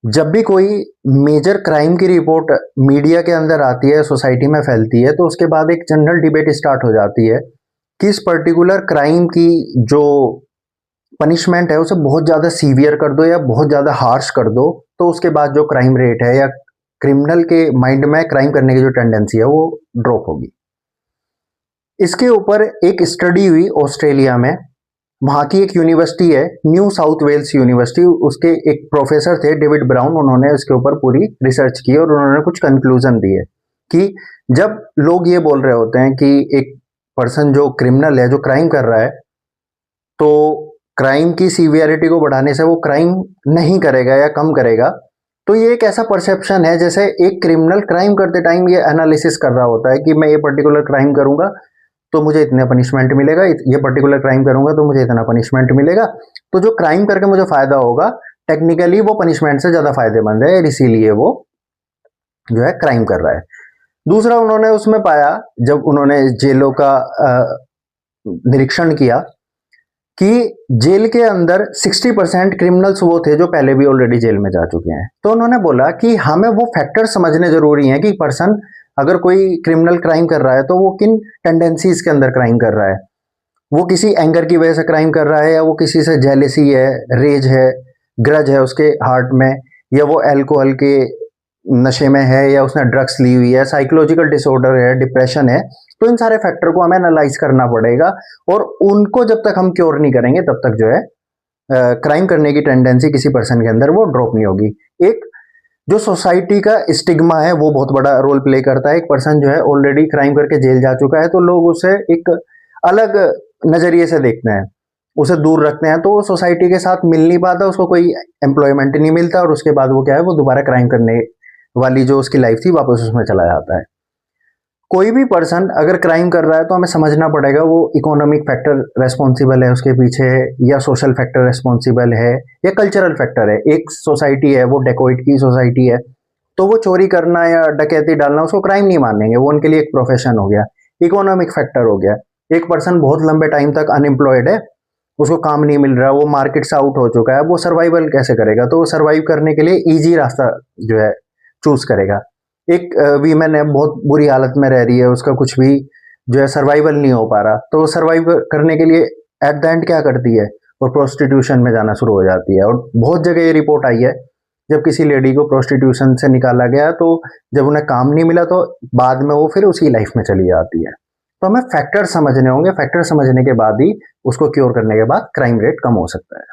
जब भी कोई मेजर क्राइम की रिपोर्ट मीडिया के अंदर आती है, सोसाइटी में फैलती है, तो उसके बाद एक जनरल डिबेट स्टार्ट हो जाती है कि इस पर्टिकुलर क्राइम की जो पनिशमेंट है उसे बहुत ज़्यादा सीवियर कर दो या बहुत ज़्यादा हार्श कर दो, तो उसके बाद जो क्राइम रेट है या क्रिमिनल के माइंड में क्राइम करने की जो टेंडेंसी है वो ड्रॉप होगी। इसके ऊपर एक स्टडी हुई ऑस्ट्रेलिया में। वहाँ की एक यूनिवर्सिटी है, न्यू साउथ वेल्स यूनिवर्सिटी, उसके एक प्रोफेसर थे डेविड ब्राउन। उन्होंने इसके ऊपर पूरी रिसर्च की और उन्होंने कुछ कंक्लूजन दिए कि जब लोग ये बोल रहे होते हैं कि एक पर्सन जो क्रिमिनल है, जो क्राइम कर रहा है, तो क्राइम की सीवियरिटी को बढ़ाने से वो क्राइम नहीं करेगा या कम करेगा, तो ये एक ऐसा परसेप्शन है जैसे एक क्रिमिनल क्राइम करते टाइम ये एनालिसिस कर रहा होता है कि मैं ये पर्टिकुलर क्राइम करूंगा तो मुझे इतना पनिशमेंट मिलेगा, ये पर्टिकुलर क्राइम करूंगा तो मुझे इतना पनिशमेंट मिलेगा। तो जो क्राइम करके मुझे फायदा होगा, टेक्निकली वो पनिशमेंट से ज्यादा फायदेमंद है, इसीलिए वो जो है क्राइम कर रहा है। दूसरा उन्होंने उसमें पाया, जब उन्होंने जेलों का निरीक्षण किया, कि जेल के अंदर 60% क्रिमिनल्स वो थे जो पहले भी ऑलरेडी जेल में जा चुके हैं। तो उन्होंने बोला कि हमें वो फैक्टर समझने जरूरी हैं कि पर्सन अगर कोई क्रिमिनल क्राइम कर रहा है तो वो किन टेंडेंसीज के अंदर क्राइम कर रहा है। वो किसी एंगर की वजह से क्राइम कर रहा है, या वो किसी से जेलेसी है, रेज है, ग्रज है उसके हार्ट में, या वो अल्कोहल के नशे में है, या उसने ड्रग्स ली हुई है, साइकोलॉजिकल डिसऑर्डर है, डिप्रेशन है। तो इन सारे फैक्टर को हमें एनालाइज करना पड़ेगा, और उनको जब तक हम क्योर नहीं करेंगे तब तक जो है क्राइम करने की टेंडेंसी किसी पर्सन के अंदर वो ड्रॉप नहीं होगी। एक जो सोसाइटी का स्टिग्मा है वो बहुत बड़ा रोल प्ले करता है। एक पर्सन जो है ऑलरेडी क्राइम करके जेल जा चुका है तो लोग उसे एक अलग नजरिए से देखते हैं, उसे दूर रखते हैं, तो वो सोसाइटी के साथ मिल नहीं पाता, उसको कोई एम्प्लॉयमेंट नहीं मिलता, और उसके बाद वो क्या है, वो दोबारा क्राइम करने वाली जो उसकी लाइफ थी वापस उसमें चला जाता है। कोई भी पर्सन अगर क्राइम कर रहा है तो हमें समझना पड़ेगा वो इकोनॉमिक फैक्टर रेस्पॉन्सिबल है उसके पीछे, या सोशल फैक्टर रेस्पॉन्सिबल है, या कल्चरल फैक्टर है। एक सोसाइटी है, वो डेकोइट की सोसाइटी है, तो वो चोरी करना या डकैती डालना उसको क्राइम नहीं मानेंगे, वो उनके लिए एक प्रोफेशन हो गया, इकोनॉमिक फैक्टर हो गया। एक पर्सन बहुत लंबे टाइम तक अनएम्प्लॉयड है, उसको काम नहीं मिल रहा, वो मार्केट से आउट हो चुका है, वो सर्वाइवल कैसे करेगा, तो वो सर्वाइव करने के लिए ईजी रास्ता जो है चूज करेगा। एक वीमेन है, बहुत बुरी हालत में रह रही है, उसका कुछ भी जो है सर्वाइवल नहीं हो पा रहा, तो सर्वाइव करने के लिए एट द एंड क्या करती है, वो प्रोस्टिट्यूशन में जाना शुरू हो जाती है। और बहुत जगह ये रिपोर्ट आई है, जब किसी लेडी को प्रोस्टिट्यूशन से निकाला गया तो जब उन्हें काम नहीं मिला तो बाद में वो फिर उसी लाइफ में चली जाती है। तो हमें फैक्टर समझने होंगे, फैक्टर समझने के बाद ही उसको क्योर करने के बाद क्राइम रेट कम हो सकता है।